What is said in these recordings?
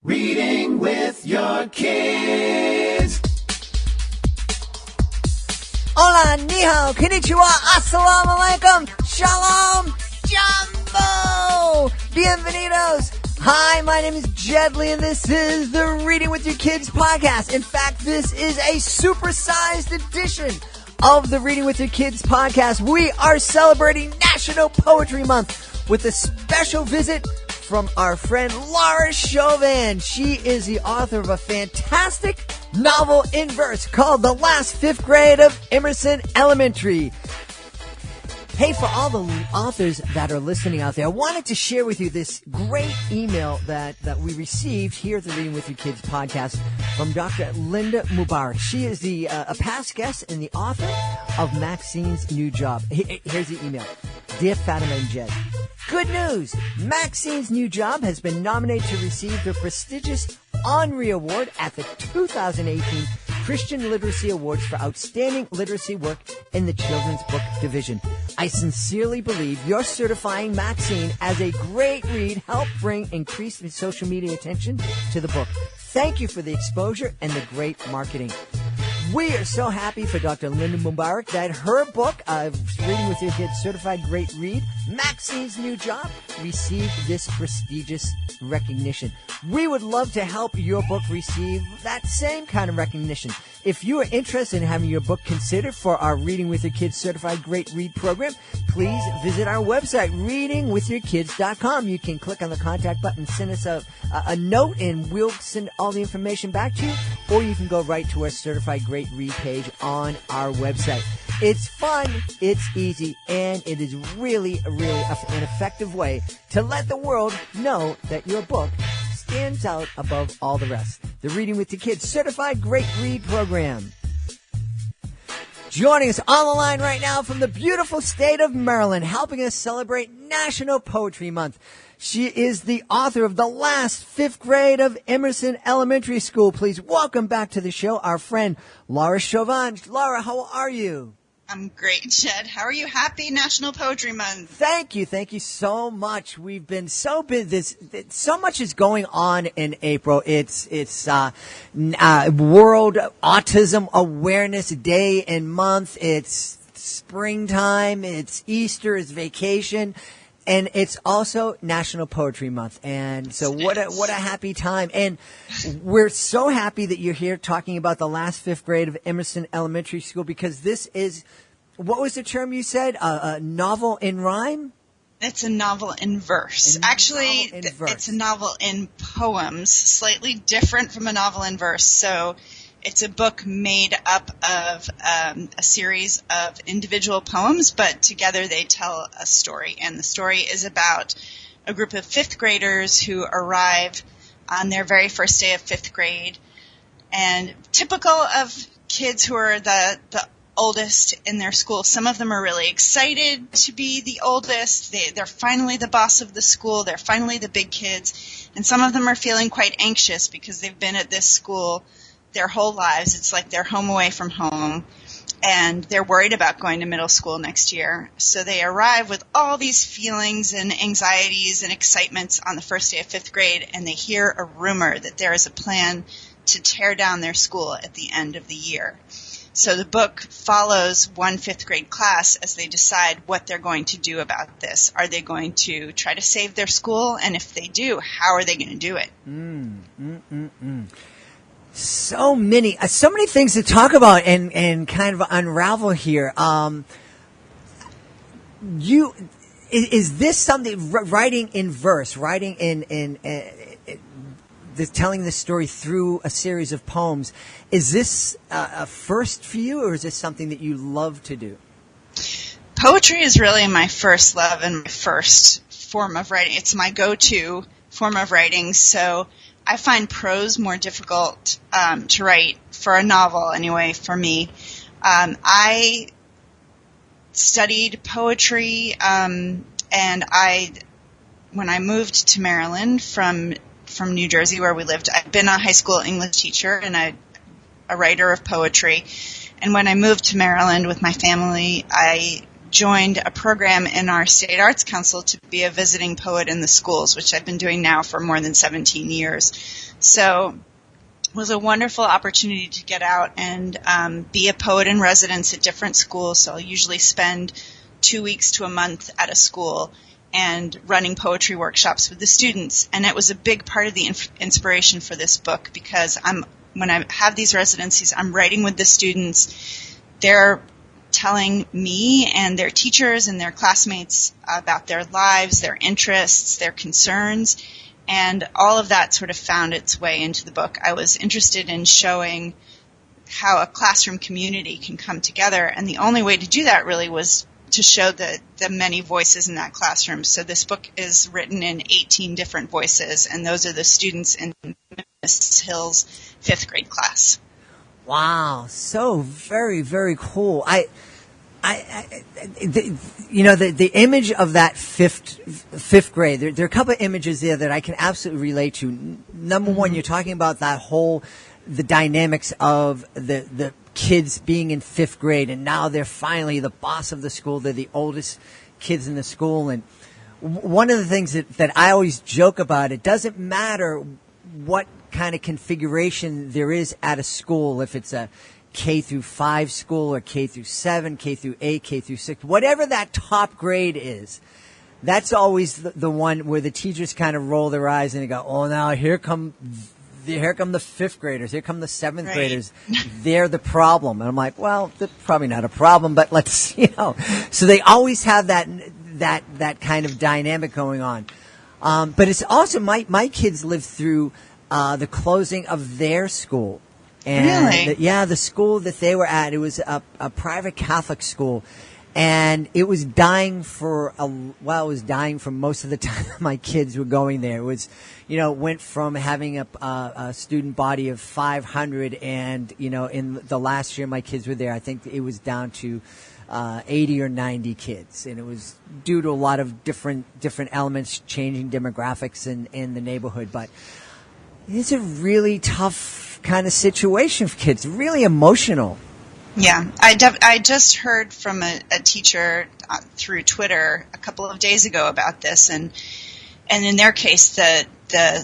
Reading with your kids. Hola, ni hao, konnichiwa, assalamu alaikum, shalom, jumbo, bienvenidos. Hi, my name is Jed Lee, and this is the Reading with Your Kids podcast. In fact, this is a supersized edition of the Reading with Your Kids podcast. We are celebrating National Poetry Month with a special visit from our friend Laura Shovan. She is the author of a fantastic novel in verse called The Last Fifth Grade of Emerson Elementary. Hey, for all the authors that are listening out there, I wanted to share with you this great email that we received here at the Reading with Your Kids podcast from Dr. Linda Mubarak. She is a past guest and the author of Maxine's new job. Here's the email. Dear Fatima and Jed, good news! Maxine's new job has been nominated to receive the prestigious Henri Award at the 2018 Christian Literacy Awards for Outstanding Literacy Work in the Children's Book Division. I sincerely believe your certifying Maxine as a great read helped bring increased social media attention to the book. Thank you for the exposure and the great marketing. We are so happy for Dr. Linda Mubarak that her book, Reading with Your Kids Certified Great Read, Maxine's New Job, received this prestigious recognition. We would love to help your book receive that same kind of recognition. If you are interested in having your book considered for our Reading with Your Kids Certified Great Read program, please visit our website, readingwithyourkids.com. You can click on the contact button, send us a note, and we'll send all the information back to you, or you can go right to our Certified Great Read page on our website. It's fun, it's easy, and it is really an effective way to let the world know that your book stands out above all the rest. The Reading with Your Kids Certified Great Read program. Joining us on the line right now from the beautiful state of Maryland, helping us celebrate National Poetry Month. She is the author of The Last Fifth Grade of Emerson Elementary School. Please welcome back to the show our friend Laura Shovan. Laura, how are you? I'm great, Jed. How are you? Happy National Poetry Month. Thank you so much. We've been so busy. So much is going on in April. It's World Autism Awareness Day and month. It's springtime. It's Easter. It's vacation. And it's also National Poetry Month. And so what a happy time. And we're so happy that you're here talking about the last fifth grade of Emerson Elementary School, because this is, what was the term you said? A novel in rhyme? It's a novel in verse. It's a novel in poems, slightly different from a novel in verse. So it's a book made up of a series of individual poems, but together they tell a story. And the story is about a group of fifth graders who arrive on their very first day of fifth grade. And typical of kids who are the oldest in their school, some of them are really excited to be the oldest. They're finally the boss of the school. They're finally the big kids. And some of them are feeling quite anxious because they've been at this school their whole lives. It's like they're home away from home, and they're worried about going to middle school next year. So they arrive with all these feelings and anxieties and excitements on the first day of fifth grade, and they hear a rumor that there is a plan to tear down their school at the end of the year. So the book follows one fifth grade class as they decide what they're going to do about this. Are they going to try to save their school? And if they do, how are they going to do it? So many things to talk about and kind of unravel here. Is this something, writing in verse, writing in telling this story through a series of poems, is this a first for you, or is this something that you love to do? Poetry is really my first love and my first form of writing. It's my go-to form of writing, so I find prose more difficult to write, for a novel anyway, for me. I studied poetry, and when I moved to Maryland from New Jersey, where we lived, I'd been a high school English teacher and a writer of poetry. And when I moved to Maryland with my family, I joined a program in our State Arts Council to be a visiting poet in the schools, which I've been doing now for more than 17 years. So it was a wonderful opportunity to get out and be a poet in residence at different schools. So I'll usually spend 2 weeks to a month at a school and running poetry workshops with the students. And it was a big part of the inspiration for this book, because when I have these residencies, I'm writing with the students. They're telling me and their teachers and their classmates about their lives, their interests, their concerns, and all of that sort of found its way into the book. I was interested in showing how a classroom community can come together, and the only way to do that really was to show the many voices in that classroom. So this book is written in 18 different voices, and those are the students in Miss Hill's 5th grade class. Wow, so very, very cool. The image of that fifth grade, there are a couple of images there that I can absolutely relate to. Number one, you're talking about the dynamics of the kids being in 5th grade, and now they're finally the boss of the school. They're the oldest kids in the school. And one of the things that I always joke about, it doesn't matter what kind of configuration there is at a school, if it's a K through 5 school or K through 7, K through 8, K through 6, whatever that top grade is, that's always the one where the teachers kind of roll their eyes and they go, oh, now here come the 5th graders, here come the 7th graders, they're the problem. And I'm like, well, that's probably not a problem, but let's, so they always have that kind of dynamic going on. But it's also, my kids lived through the closing of their school. And really? The school that they were at, it was a private Catholic school. And it was dying for most of the time my kids were going there. It was, went from having a student body of 500, and, in the last year my kids were there, I think it was down to 80 or 90 kids. And it was due to a lot of different elements, changing demographics in the neighborhood. But it's a really tough kind of situation for kids, really emotional. Yeah, I just heard from a teacher through Twitter a couple of days ago about this, and in their case, the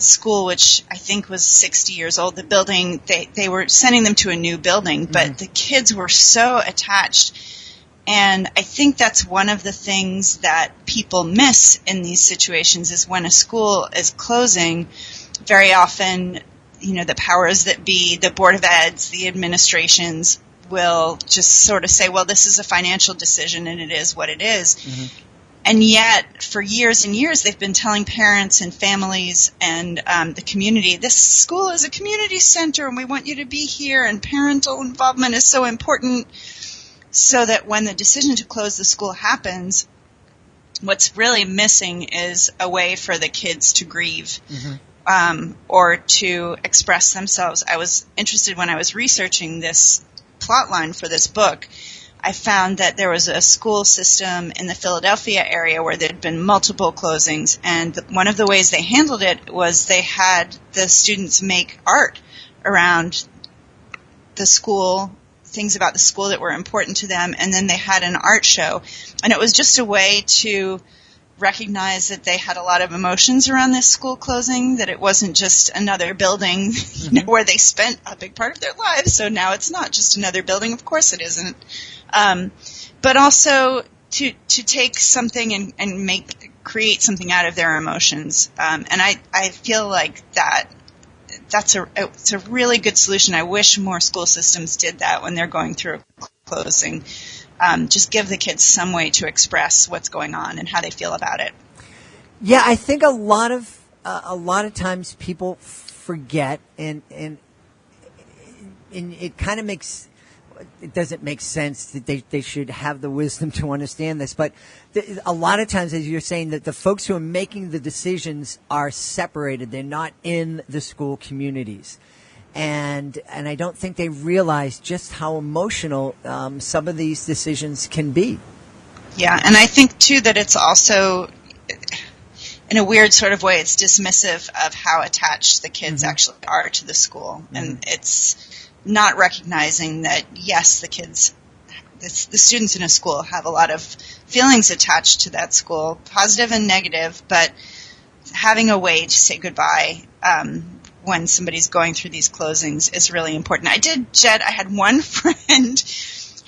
school, which I think was 60 years old, the building, they were sending them to a new building, but the kids were so attached, and I think that's one of the things that people miss in these situations is when a school is closing, very often, the powers that be, the Board of Eds, the administrations, will just sort of say, well, this is a financial decision and it is what it is. Mm-hmm. And yet, for years and years, they've been telling parents and families and the community, this school is a community center and we want you to be here, and parental involvement is so important, so that when the decision to close the school happens, what's really missing is a way for the kids to grieve. Mm-hmm. Or to express themselves. I was interested when I was researching this plot line for this book. I found that there was a school system in the Philadelphia area where there had been multiple closings, and one of the ways they handled it was they had the students make art around the school, things about the school that were important to them, and then they had an art show. And it was just a way to recognize that they had a lot of emotions around this school closing, that it wasn't just another building, where they spent a big part of their lives. So now it's not just another building. Of course it isn't. But also to take something and create something out of their emotions. And I feel like it's a really good solution. I wish more school systems did that when they're going through a closing. Just give the kids some way to express what's going on and how they feel about it. Yeah, I think a lot of times people forget, and it kind of it doesn't make sense that they should have the wisdom to understand this. But a lot of times, as you're saying, that the folks who are making the decisions are separated; they're not in the school communities. And I don't think they realize just how emotional some of these decisions can be. Yeah, and I think, too, that it's also, in a weird sort of way, it's dismissive of how attached the kids actually are to the school. Mm-hmm. And it's not recognizing that, yes, the kids the students in a school have a lot of feelings attached to that school, positive and negative, but having a way to say goodbye when somebody's going through these closings is really important. I had one friend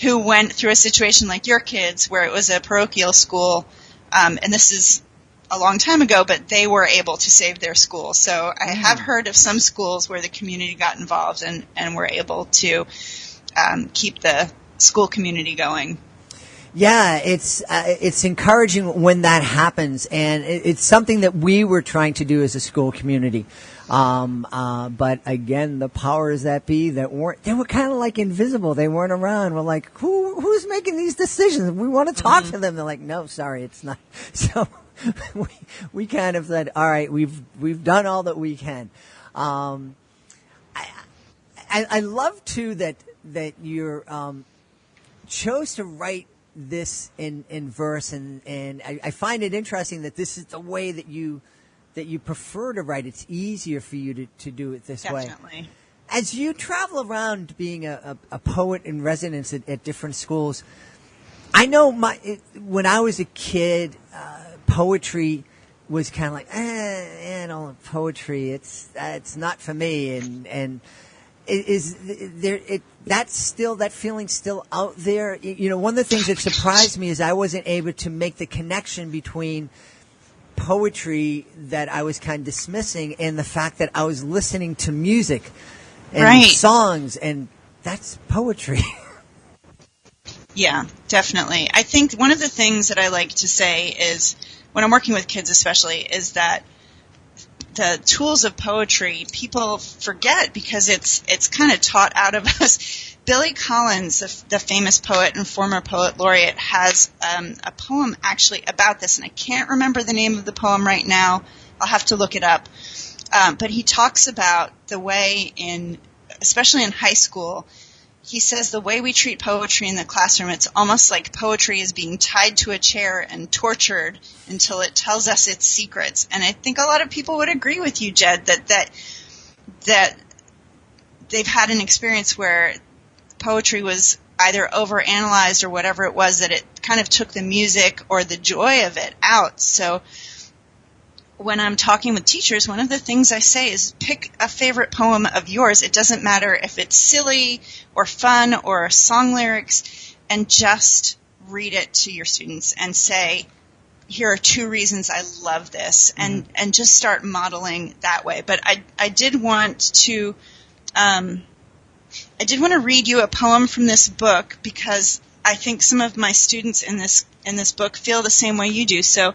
who went through a situation like your kids where it was a parochial school, and this is a long time ago, but they were able to save their school. So I have heard of some schools where the community got involved and were able to keep the school community going. Yeah, it's encouraging when that happens, and it's something that we were trying to do as a school community. But again, the powers that be they were kind of like invisible. They weren't around. We're like, who's making these decisions? We want to talk to them. They're like, no, sorry, it's not. So we kind of said, all right, we've done all that we can. I love too that you're chose to write this in verse, and I find it interesting that this is the way that you prefer to write. It's easier for you to do it this way. Definitely. As you travel around being a poet in residence at different schools, I know when I was a kid, poetry was kind of like, no, poetry, it's not for me, and is there that feeling still out there? One of the things that surprised me is I wasn't able to make the connection between poetry that I was kind of dismissing and the fact that I was listening to music and songs, and that's poetry. Yeah, definitely. I think one of the things that I like to say is, when I'm working with kids especially, is that the tools of poetry people forget because it's kind of taught out of us. Billy Collins, the famous poet and former poet laureate, has a poem actually about this, and I can't remember the name of the poem right now. I'll have to look it up. But he talks about the way especially in high school, he says the way we treat poetry in the classroom, it's almost like poetry is being tied to a chair and tortured until it tells us its secrets. And I think a lot of people would agree with you, Jed, that they've had an experience where poetry was either overanalyzed or whatever it was, that it kind of took the music or the joy of it out. So when I'm talking with teachers, one of the things I say is pick a favorite poem of yours. It doesn't matter if it's silly or fun or song lyrics, and just read it to your students and say, here are 2 reasons I love this, and just start modeling that way. But I did want to read you a poem from this book, because I think some of my students in this book feel the same way you do. So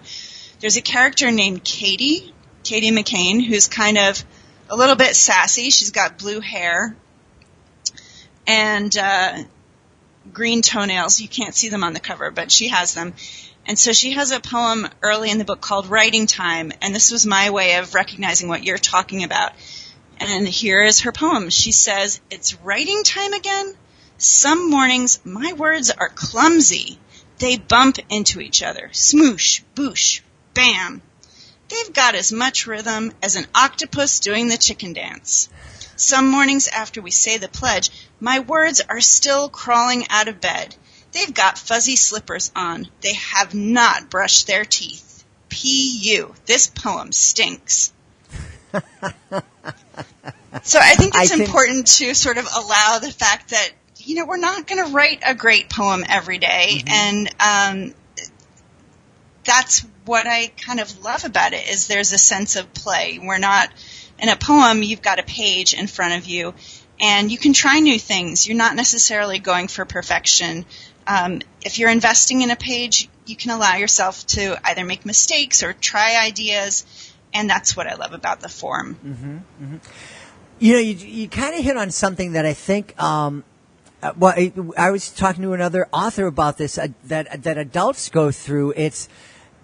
there's a character named Katie McCain, who's kind of a little bit sassy. She's got blue hair and green toenails. You can't see them on the cover, but she has them. And so she has a poem early in the book called Writing Time, and this was my way of recognizing what you're talking about. And here is her poem. She says, "It's writing time again? Some mornings my words are clumsy. They bump into each other. Smoosh, boosh, bam. They've got as much rhythm as an octopus doing the chicken dance. Some mornings after we say the pledge, my words are still crawling out of bed. They've got fuzzy slippers on. They have not brushed their teeth. P.U. This poem stinks." So I think it's important to sort of allow the fact that, we're not going to write a great poem every day, and that's what I kind of love about it, is there's a sense of play. We're not, in a poem, you've got a page in front of you, and you can try new things. You're not necessarily going for perfection. If you're investing in a page, you can allow yourself to either make mistakes or try ideas, and that's what I love about the form. You kind of hit on something that I think, I was talking to another author about this, that adults go through.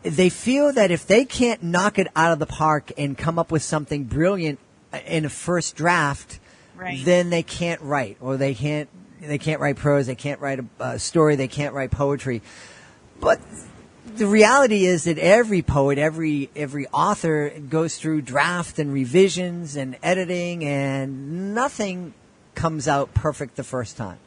They feel that if they can't knock it out of the park and come up with something brilliant in a first draft, then they can't write, or they can't write prose, they can't write a story, they can't write poetry. But the reality is that every poet, every author goes through draft and revisions and editing, and nothing comes out perfect the first time.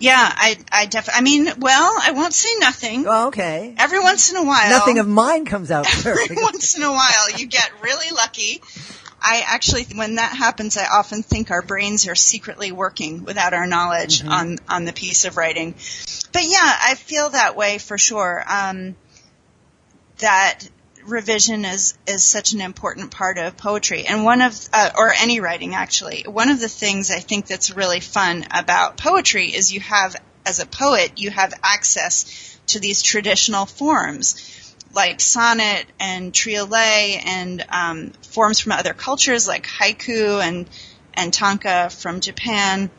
Yeah, I definitely. I mean, well, I won't say nothing. Oh, okay. Every once in a while, nothing of mine comes out. Every once in a while, you get really lucky. I actually, when that happens, I often think our brains are secretly working without our knowledge on the piece of writing. But yeah, I feel that way for sure. That revision is such an important part of poetry, and one of or any writing actually. One of the things I think that's really fun about poetry is you have, as a poet, you have access to these traditional forms like sonnet and triolet and forms from other cultures like haiku and tanka from Japan.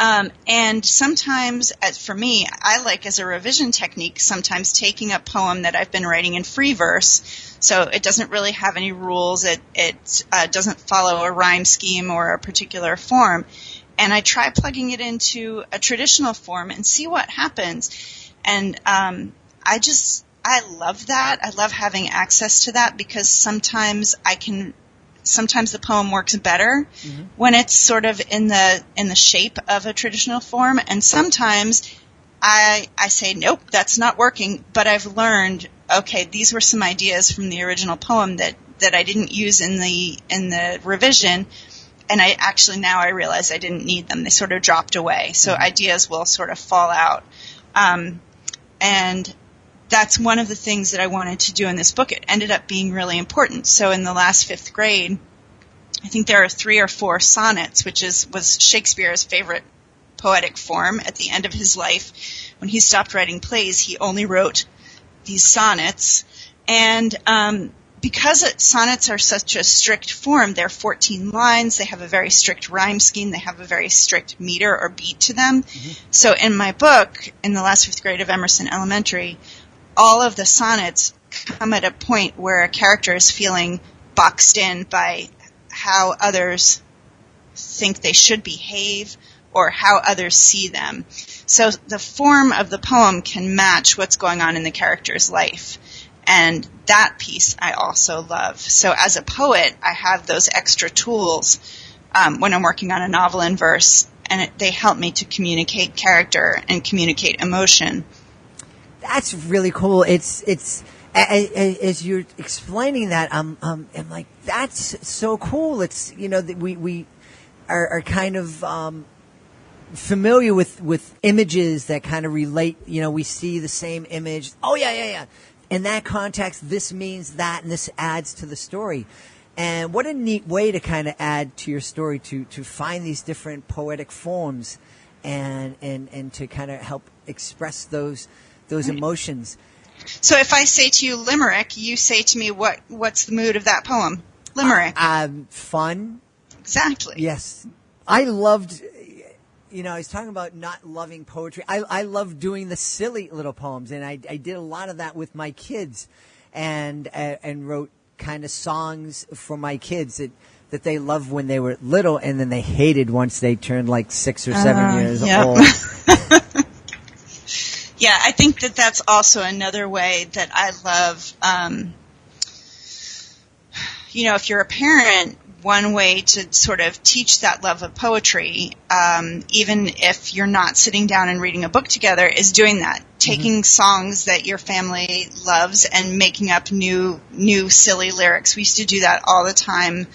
And sometimes, for me, I like as a revision technique, sometimes taking a poem that I've been writing in free verse, so it doesn't really have any rules, it doesn't follow a rhyme scheme or a particular form, and I try plugging it into a traditional form and see what happens. And I love that. I love having access to that because sometimes the poem works better when it's sort of in the shape of a traditional form, and sometimes I say, nope, that's not working, but I've learned, okay, these were some ideas from the original poem that I didn't use in the revision, and now I realize I didn't need them. They sort of dropped away, so ideas will sort of fall out. And that's one of the things that I wanted to do in this book. It ended up being really important. So in the last fifth grade, I think there are 3 or 4 sonnets, which was Shakespeare's favorite poetic form. At the end of his life, when he stopped writing plays, he only wrote these sonnets. And because sonnets are such a strict form, they're 14 lines, they have a very strict rhyme scheme, they have a very strict meter or beat to them. So in my book, in the last fifth grade of Emerson Elementary, all of the sonnets come at a point where a character is feeling boxed in by how others think they should behave or how others see them. So the form of the poem can match what's going on in the character's life. And that piece I also love. So as a poet, I have those extra tools when I'm working on a novel in verse, and they help me to communicate character and communicate emotion. That's really cool. It's as you're explaining that, I'm like, that's so cool. It's, we are kind of familiar with images that kind of relate. We see the same image. Oh yeah. In that context, this means that, and this adds to the story. And what a neat way to kind of add to your story, to find these different poetic forms and to kind of help express those emotions. So if I say to you limerick, you say to me, what's the mood of that poem? Limerick. Fun. Exactly. Yes. I loved, I was talking about not loving poetry. I love doing the silly little poems, and I did a lot of that with my kids and wrote kind of songs for my kids that they loved when they were little, and then they hated once they turned like 6 or 7 years old. Yeah, I think that's also another way that I love, if you're a parent, one way to sort of teach that love of poetry, even if you're not sitting down and reading a book together, is doing that. Taking songs that your family loves and making up new silly lyrics. We used to do that all the time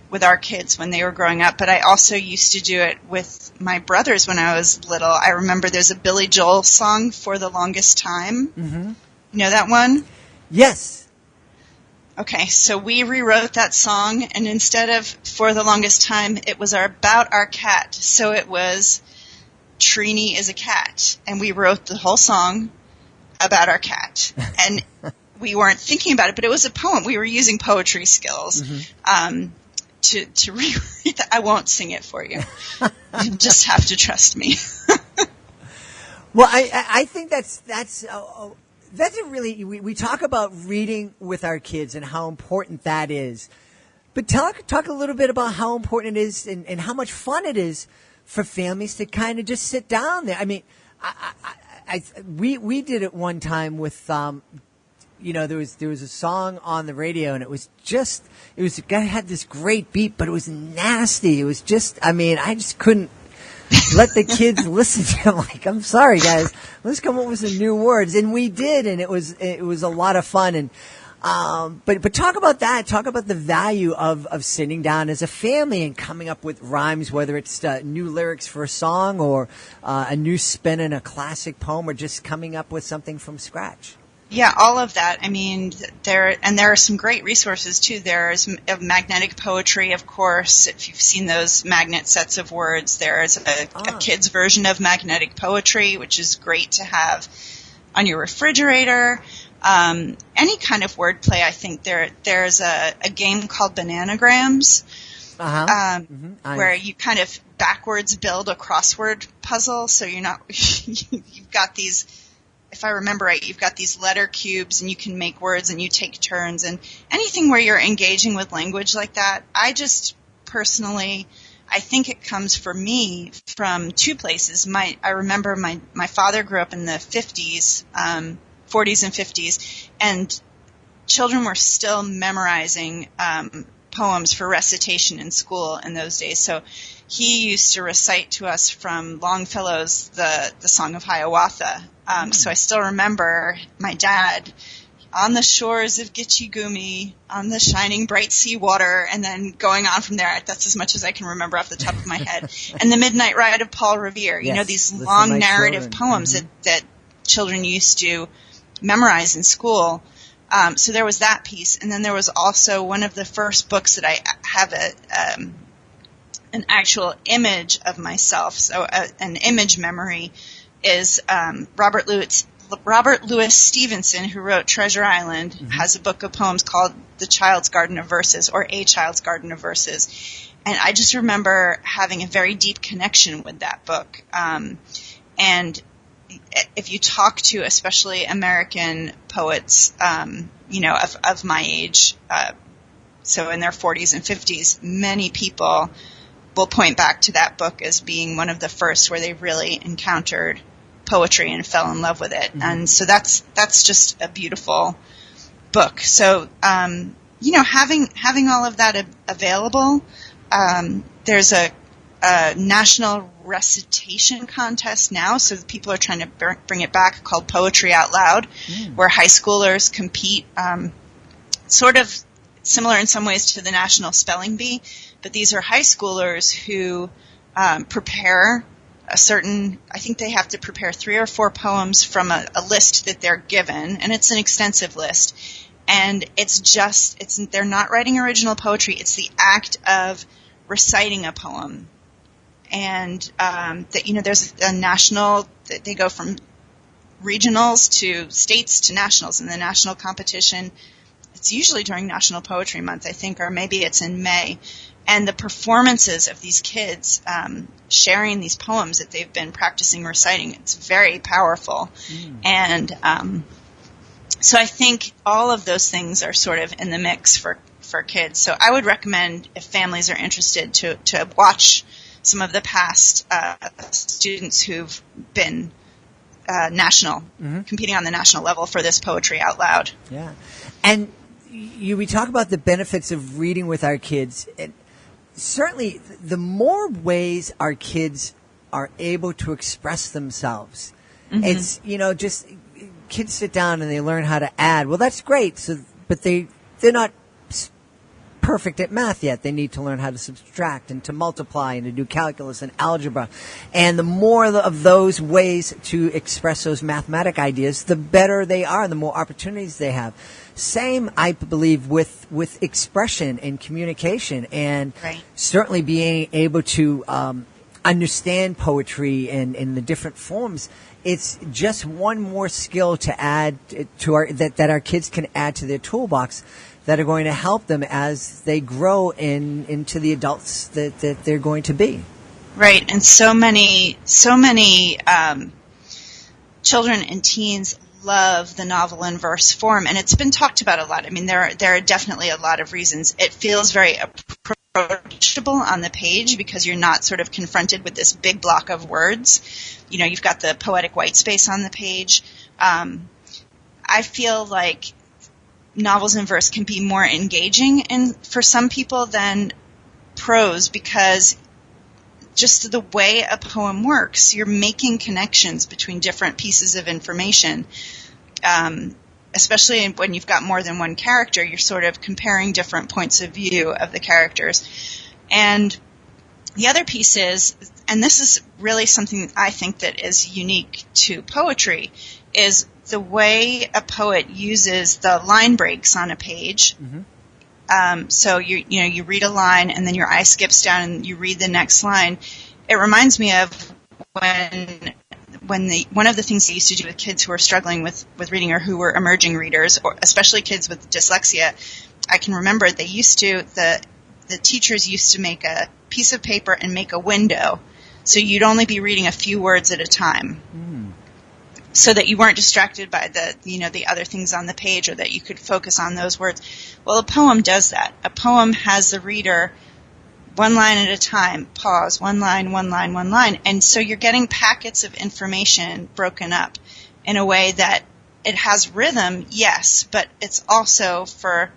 with our kids when they were growing up, but I also used to do it with my brothers when I was little. I remember there's a Billy Joel song, For the Longest Time. Mm-hmm. You know that one? Yes. Okay, so we rewrote that song, and instead of For the Longest Time, it was about our cat. So it was Trini is a cat, and we wrote the whole song about our cat. And we weren't thinking about it, but it was a poem. We were using poetry skills. To rewrite that. I won't sing it for you. You'll just have to trust me. Well, I think that's a really, we talk about reading with our kids and how important that is. But talk a little bit about how important it is and how much fun it is for families to kind of just sit down there. I mean, we did it one time with, there was a song on the radio, and it had this great beat, but it was nasty. It was just, I just couldn't let the kids listen to it. Like, I'm sorry, guys, let's come up with some new words. And we did, and it was a lot of fun. And but talk about that. Talk about the value of sitting down as a family and coming up with rhymes, whether it's new lyrics for a song or a new spin in a classic poem, or just coming up with something from scratch. Yeah, all of that. I mean, there are some great resources too. There's magnetic poetry, of course. If you've seen those magnet sets of words, there's a kid's version of magnetic poetry, which is great to have on your refrigerator. Any kind of wordplay, I think there's a game called Bananagrams, where you kind of backwards build a crossword puzzle. So you're not, you've got these, if I remember right, you've got these letter cubes and you can make words and you take turns, and anything where you're engaging with language like that, I just personally, I think it comes for me from two places. I remember my father grew up in the 40s and 50s, and children were still memorizing poems for recitation in school in those days. So he used to recite to us from Longfellow's the Song of Hiawatha. So I still remember my dad on the shores of Gitchigumi, on the shining bright sea water, and then going on from there. That's as much as I can remember off the top of my head. And the Midnight Ride of Paul Revere. Yes, you know, these long narrative poems that children used to memorize in school. So there was that piece. And then there was also one of the first books that I have an actual image of myself. So an image memory is Robert Louis Stevenson, who wrote Treasure Island, has a book of poems called The Child's Garden of Verses, or A Child's Garden of Verses. And I just remember having a very deep connection with that book. And if you talk to especially American poets, of my age, so in their 40s and 50s, many people will point back to that book as being one of the first where they really encountered poetry and fell in love with it. And so that's just a beautiful book. So, having all of that available, there's a national recitation contest now, so people are trying to bring it back, called Poetry Out Loud, where high schoolers compete, sort of similar in some ways to the National Spelling Bee, but these are high schoolers who prepare I think they have to prepare 3 or 4 poems from a list that they're given, and it's an extensive list. And they're not writing original poetry, it's the act of reciting a poem. And there's a national, they go from regionals to states to nationals, and the national competition, it's usually during National Poetry Month, I think, or maybe it's in May. And the performances of these kids sharing these poems that they've been practicing reciting, it's very powerful. And so I think all of those things are sort of in the mix for kids. So I would recommend, if families are interested, to watch some of the past students who've been competing on the national level for this Poetry Out Loud. Yeah. And we talk about the benefits of reading with our kids. Certainly, the more ways our kids are able to express themselves, it's, just kids sit down and they learn how to add. Well, that's great. But they're not perfect at math yet. They need to learn how to subtract and to multiply and to do calculus and algebra. And the more of those ways to express those mathematic ideas, the better they are, the more opportunities they have. Same, I believe, with expression and communication, and certainly being able to understand poetry in the different forms. It's just one more skill to add to that our kids can add to their toolbox, that are going to help them as they grow into the adults that they're going to be. Right, and so many children and teens love the novel in verse form, and it's been talked about a lot. I mean, there are definitely a lot of reasons. It feels very approachable on the page because you're not sort of confronted with this big block of words. You've got the poetic white space on the page. I feel like novels in verse can be more engaging for some people than prose, because just the way a poem works. You're making connections between different pieces of information. Especially when you've got more than one character, you're sort of comparing different points of view of the characters. And the other piece is, and this is really something I think that is unique to poetry, is the way a poet uses the line breaks on a page. Mm-hmm. So you read a line and then your eye skips down and you read the next line. It reminds me of when one of the things I used to do with kids who are struggling with reading or who were emerging readers, or especially kids with dyslexia, I can remember the teachers used to make a piece of paper and make a window, so you'd only be reading a few words at a time, so that you weren't distracted by the other things on the page, or that you could focus on those words. Well, a poem does that. A poem has the reader one line at a time, pause, one line, and so you're getting packets of information broken up in a way that it has rhythm, yes, but it's also, for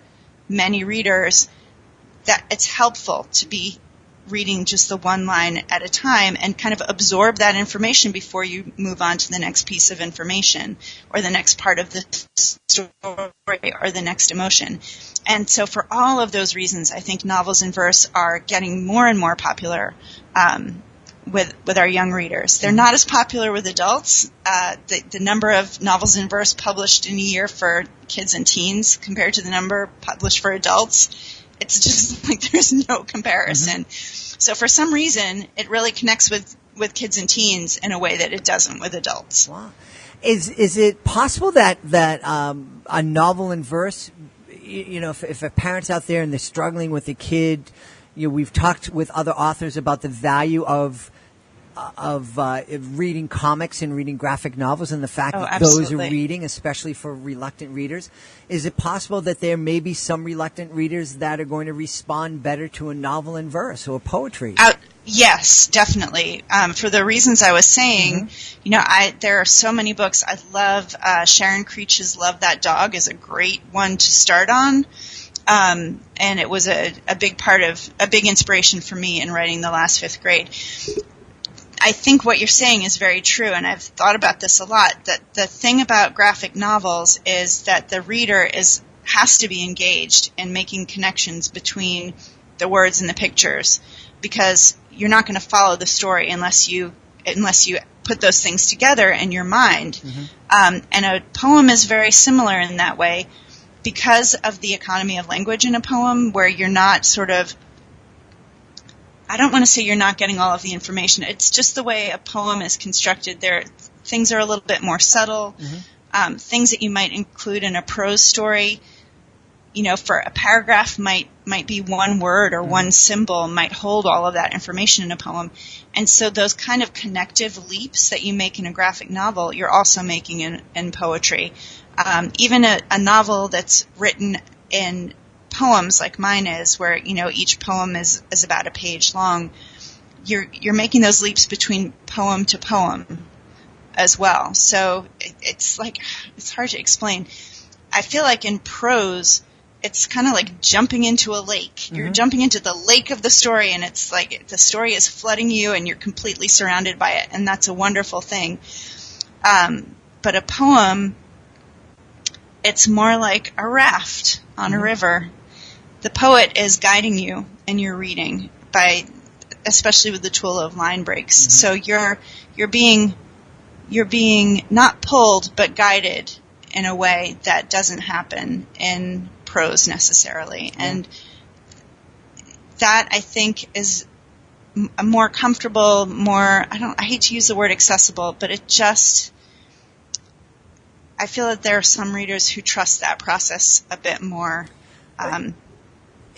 many readers, that it's helpful to be reading just the one line at a time and kind of absorb that information before you move on to the next piece of information or the next part of the story or the next emotion. And so for all of those reasons, I think novels in verse are getting more and more popular with our young readers. They're not as popular with adults. The number of novels in verse published in a year for kids and teens compared to the number published for adults, it's just like there's no comparison. Mm-hmm. So for some reason, it really connects with kids and teens in a way that it doesn't with adults. Wow. Is it possible that a novel in verse, if a parent's out there and they're struggling with a kid, we've talked with other authors about the value of reading comics and reading graphic novels and the fact that those are reading, especially for reluctant readers. Is it possible that there may be some reluctant readers that are going to respond better to a novel in verse or poetry? Yes, definitely. For the reasons I was saying, there are so many books. I love Sharon Creech's Love That Dog is a great one to start on. And it was a big inspiration for me in writing the last fifth grade. I think what you're saying is very true, and I've thought about this a lot, that the thing about graphic novels is that the reader has to be engaged in making connections between the words and the pictures, because you're not going to follow the story unless you put those things together in your mind. Mm-hmm. And a poem is very similar in that way, because of the economy of language in a poem, where you're not sort of, I don't want to say you're not getting all of the information. It's just the way a poem is constructed. Things are a little bit more subtle. Mm-hmm. Things that you might include in a prose story, for a paragraph might be one word or one symbol, might hold all of that information in a poem. And so those kind of connective leaps that you make in a graphic novel, you're also making in poetry. Even a novel that's written in poems like mine is, where each poem is about a page long, you're making those leaps between poem to poem as well. So it's hard to explain. I feel like in prose, it's kind of like jumping into a lake. Mm-hmm. You're jumping into the lake of the story, and it's like the story is flooding you and you're completely surrounded by it, and that's a wonderful thing. But a poem, it's more like a raft on a river. The poet is guiding you in your reading, especially with the tool of line breaks. Mm-hmm. So you're being not pulled but guided in a way that doesn't happen in prose necessarily. Mm-hmm. And that, I think, is a more comfortable, I hate to use the word accessible, but I feel that there are some readers who trust that process a bit more.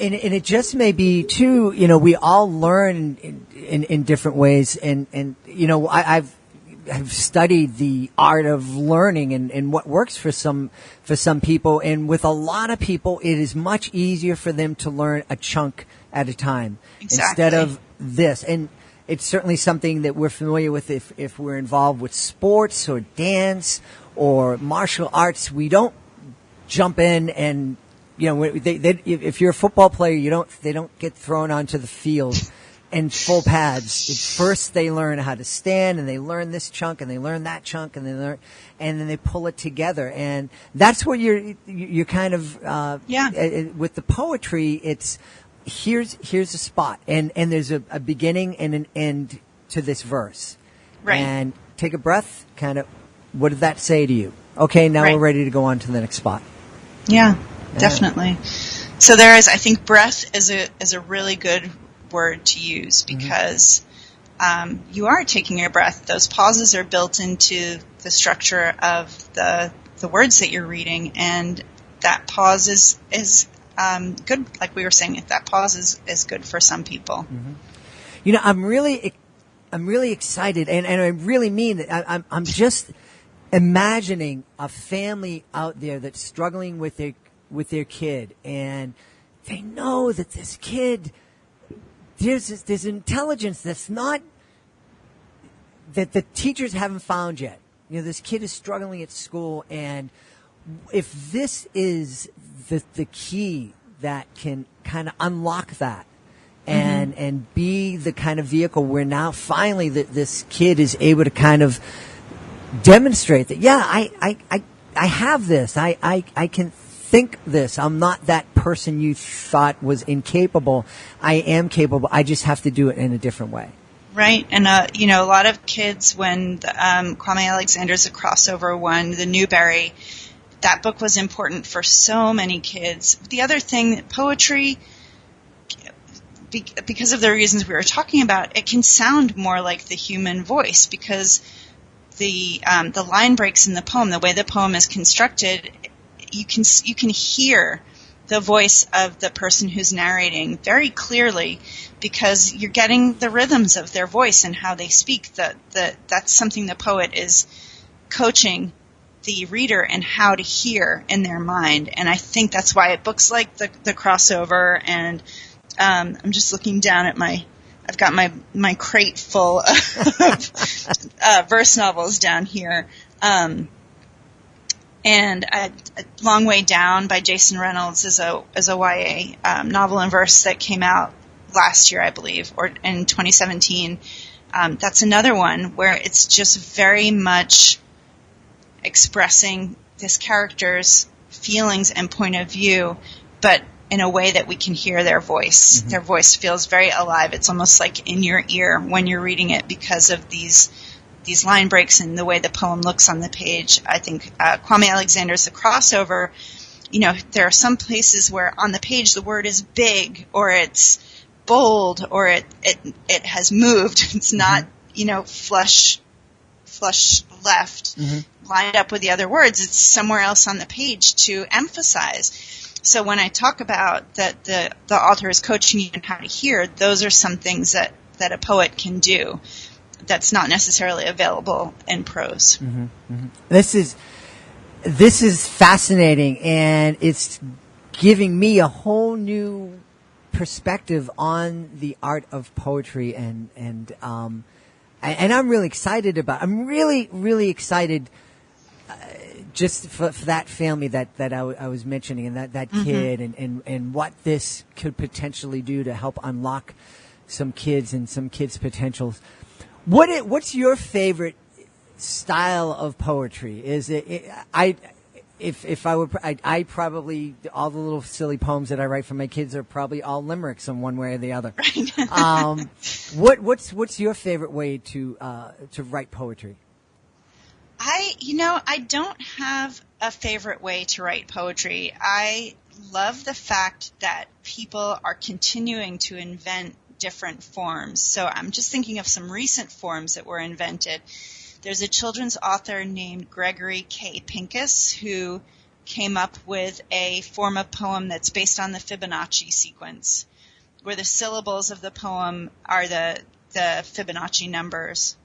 And it just may be too, we all learn in different ways, and I've studied the art of learning and what works for some people, and with a lot of people, it is much easier for them to learn a chunk at a time. Exactly. Instead of this. And it's certainly something that we're familiar with if we're involved with sports or dance or martial arts. We don't jump in and if you're a football player, they don't get thrown onto the field and full pads. First they learn how to stand, and they learn this chunk, and they learn that chunk, and then they pull it together. And that's what you're kind of with the poetry. It's here's a spot, and there's a beginning and an end to this verse. Right. And take a breath. Kind of, what did that say to you? Okay, now we're ready to go on to the next spot. Yeah, definitely. So there is, I think, breath is a really good word to use because you are taking your breath. Those pauses are built into the structure of the words that you're reading, and that pause is good. Like we were saying, that pause is good for some people. Mm-hmm. You know, I'm really excited, and I really mean that. I'm just imagining a family out there that's struggling with their kid, and they know that this kid, there's intelligence that's not, that the teachers haven't found yet. You know, this kid is struggling at school, and if this is the key that can kind of unlock that and be the kind of vehicle where now finally this kid is able to kind of demonstrate that, I have this. I can think this. I'm not that person you thought was incapable. I am capable. I just have to do it in a different way. Right. And, a lot of kids, when Kwame Alexander's A Crossover won the Newbery, that book was important for so many kids. The other thing, poetry, because of the reasons we were talking about, it can sound more like the human voice because the line breaks in the poem, the way the poem is constructed, you can hear the voice of the person who's narrating very clearly because you're getting the rhythms of their voice and how they speak. That's something the poet is coaching the reader and how to hear in their mind. And I think that's why books like the Crossover, and I'm just looking down at I've got my crate full of verse novels down here. And A Long Way Down by Jason Reynolds is a YA novel in verse that came out last year, I believe, or in 2017. That's another one where it's just very much expressing this character's feelings and point of view, but in a way that we can hear their voice. Mm-hmm. Their voice feels very alive. It's almost like in your ear when you're reading it because of these line breaks and the way the poem looks on the page. I think Kwame Alexander's The Crossover, there are some places where on the page the word is big or it's bold or it has moved. It's not, flush left lined up with the other words. It's somewhere else on the page to emphasize. So when I talk about that the author is coaching you in how to hear, those are some things that a poet can do that's not necessarily available in prose. Mm-hmm. Mm-hmm. This is fascinating, and it's giving me a whole new perspective on the art of poetry, and I'm really excited about. I'm really excited. Just for that family that I was mentioning, and that kid, and what this could potentially do to help unlock some kids and some kids' potentials. What's your favorite style of poetry? Is it if I would, I probably, all the little silly poems that I write for my kids are probably all limericks in one way or the other. What's your favorite way to write poetry? I don't have a favorite way to write poetry. I love the fact that people are continuing to invent different forms. So I'm just thinking of some recent forms that were invented. There's a children's author named Gregory K. Pincus who came up with a form of poem that's based on the Fibonacci sequence, where the syllables of the poem are the Fibonacci numbers.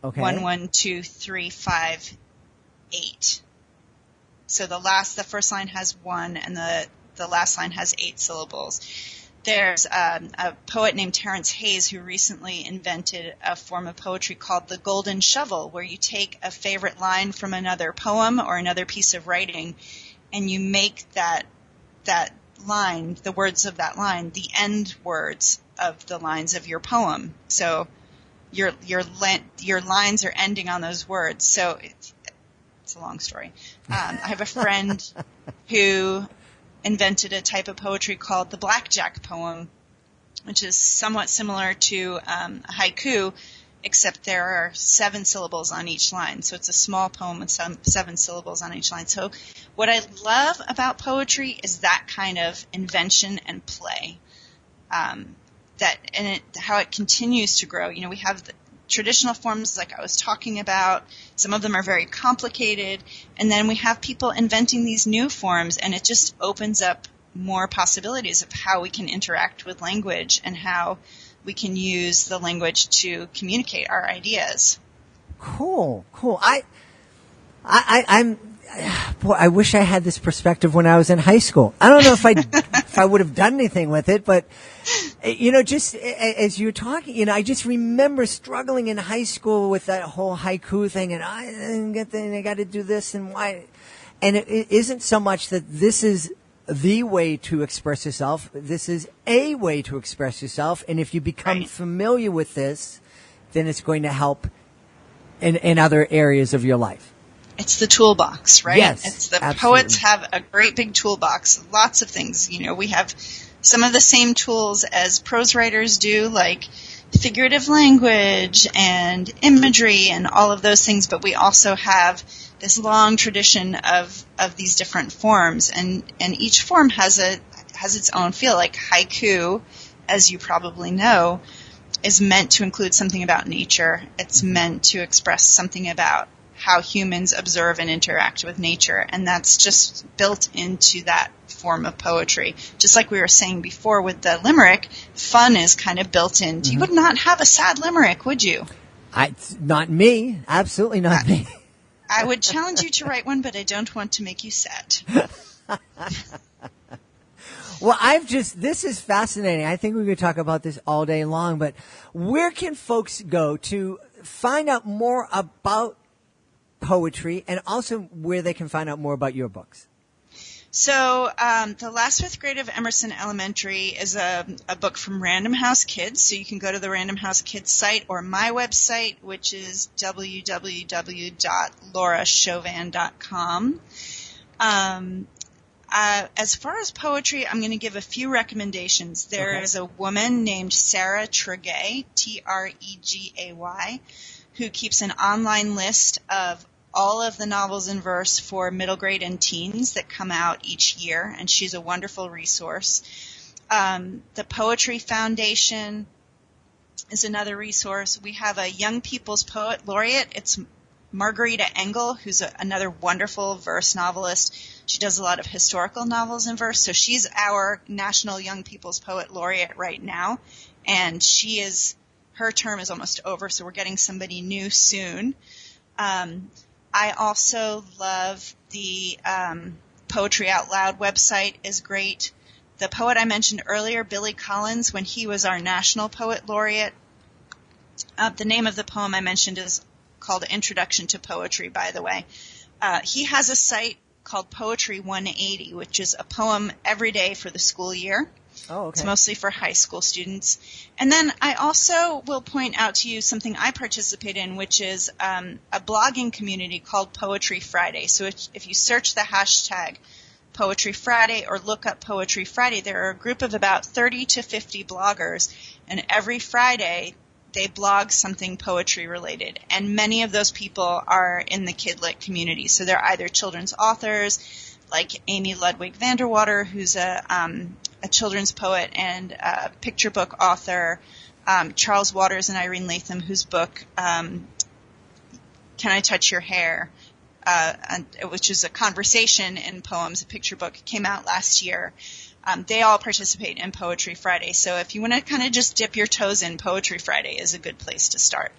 Okay. 1, 1, 2, 3, 5, 8. So the first line has 1 and the last line has 8 syllables. There's a poet named Terence Hayes who recently invented a form of poetry called the golden shovel, where you take a favorite line from another poem or another piece of writing and you make that line, the words of that line, the end words of the lines of your poem. So your lines are ending on those words. So it's a long story. I have a friend who invented a type of poetry called the blackjack poem, which is somewhat similar to a haiku, except there are 7 syllables on each line. So it's a small poem with 7 syllables on each line. So what I love about poetry is that kind of invention and play, how it continues to grow. You know, we have the traditional forms like I was talking about. Some of them are very complicated. And then we have people inventing these new forms, and it just opens up more possibilities of how we can interact with language and how we can use the language to communicate our ideas. Cool. I wish I had this perspective when I was in high school. I don't know if I would have done anything with it, but just as you're talking, I just remember struggling in high school with that whole haiku thing, and I didn't get I got to do this and why. And it isn't so much that this is the way to express yourself. This is a way to express yourself, and if you become familiar with this, then it's going to help in other areas of your life. It's the toolbox, right? Yes, it's the absolutely. Poets have a great big toolbox, lots of things. We have some of the same tools as prose writers do, like figurative language and imagery and all of those things, but we also have this long tradition of these different forms, and each form has its own feel. Like haiku, as you probably know, is meant to include something about nature. It's meant to express something about how humans observe and interact with nature, and that's just built into that form of poetry. Just like we were saying before with the limerick, fun is kind of built in. You would not have a sad limerick, would you? Not me. Absolutely not me. I would challenge you to write one, but I don't want to make you sad. Well, this is fascinating. I think we could talk about this all day long, but where can folks go to find out more about poetry, and also where they can find out more about your books? So the last 5th grade of Emerson Elementary is a book from Random House Kids. So you can go to the Random House Kids site or my website, which is www.laurashovan.com. As far as poetry, I'm going to give a few recommendations. There is a woman named Sarah Tregay, Tregay, who keeps an online list of all of the novels in verse for middle grade and teens that come out each year, and she's a wonderful resource. The Poetry Foundation is another resource. We have a Young People's Poet Laureate. It's Margarita Engel, who's another wonderful verse novelist. She does a lot of historical novels in verse, so she's our National Young People's Poet Laureate right now, and her term is almost over, so we're getting somebody new soon. I also love the Poetry Out Loud website is great. The poet I mentioned earlier, Billy Collins, when he was our National Poet Laureate, the name of the poem I mentioned is called Introduction to Poetry, by the way. He has a site called Poetry 180, which is a poem every day for the school year. Oh, okay. It's mostly for high school students. And then I also will point out to you something I participate in, which is a blogging community called Poetry Friday. So if you search the hashtag Poetry Friday or look up Poetry Friday, there are a group of about 30 to 50 bloggers, and every Friday they blog something poetry related. And many of those people are in the Kidlit community. So they're either children's authors, like Amy Ludwig Vanderwater, who's a children's poet and a picture book author, Charles Waters and Irene Latham, whose book, Can I Touch Your Hair, which is a conversation in poems, a picture book, came out last year. They all participate in Poetry Friday. So if you want to kind of just dip your toes in, Poetry Friday is a good place to start.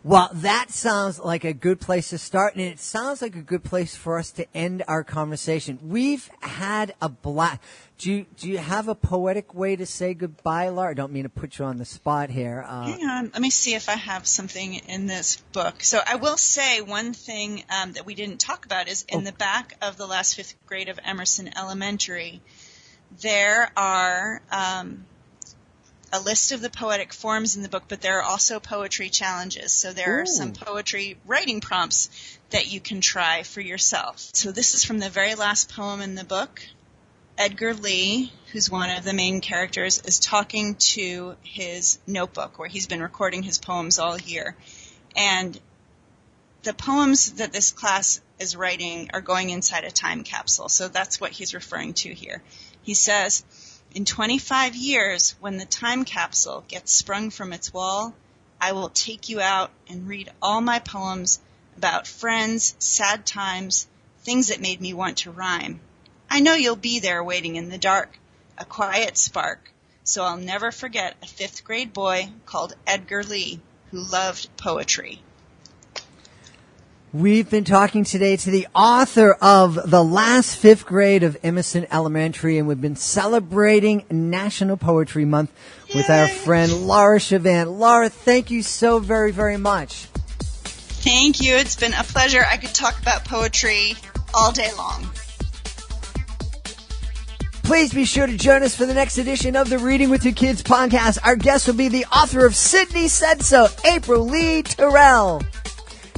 Well, that sounds like a good place to start, and it sounds like a good place for us to end our conversation. We've had a blast. Do you have a poetic way to say goodbye, Laura? I don't mean to put you on the spot here. Hang on. Let me see if I have something in this book. So I will say one thing that we didn't talk about is in the back of the last 5th grade of Emerson Elementary, there are a list of the poetic forms in the book, but there are also poetry challenges. So there are some poetry writing prompts that you can try for yourself. So this is from the very last poem in the book. Edgar Lee, who's one of the main characters, is talking to his notebook where he's been recording his poems all year. And the poems that this class is writing are going inside a time capsule. So that's what he's referring to here. He says, in 25 years, when the time capsule gets sprung from its wall, I will take you out and read all my poems about friends, sad times, things that made me want to rhyme. I know you'll be there waiting in the dark, a quiet spark, so I'll never forget a 5th grade boy called Edgar Lee who loved poetry. We've been talking today to the author of the last 5th grade of Emerson Elementary, and we've been celebrating National Poetry Month with our friend Laura Shovan. Laura, thank you so very, very much. Thank you. It's been a pleasure. I could talk about poetry all day long. Please be sure to join us for the next edition of the Reading with Your Kids podcast. Our guest will be the author of Sydney Said So, April Lee Terrell.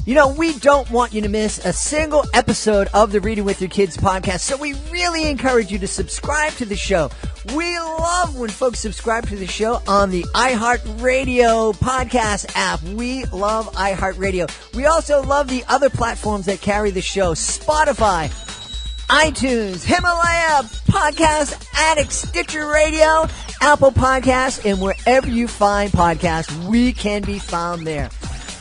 You know, we don't want you to miss a single episode of the Reading with Your Kids podcast, so we really encourage you to subscribe to the show. We love when folks subscribe to the show on the iHeartRadio podcast app. We love iHeartRadio. We also love the other platforms that carry the show: Spotify, iTunes, Himalaya, Podcast Addict, Stitcher Radio, Apple Podcasts, and wherever you find podcasts, we can be found there.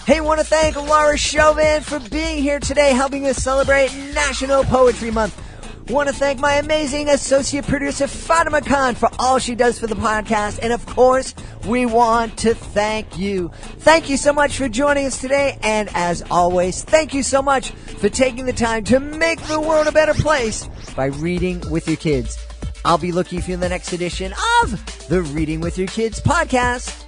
Hey, I want to thank Laura Shovan for being here today, helping us celebrate National Poetry Month. I want to thank my amazing associate producer, Fatima Khan, for all she does for the podcast. And, of course, we want to thank you. Thank you so much for joining us today. And, as always, thank you so much for taking the time to make the world a better place by reading with your kids. I'll be looking for you in the next edition of the Reading with Your Kids podcast.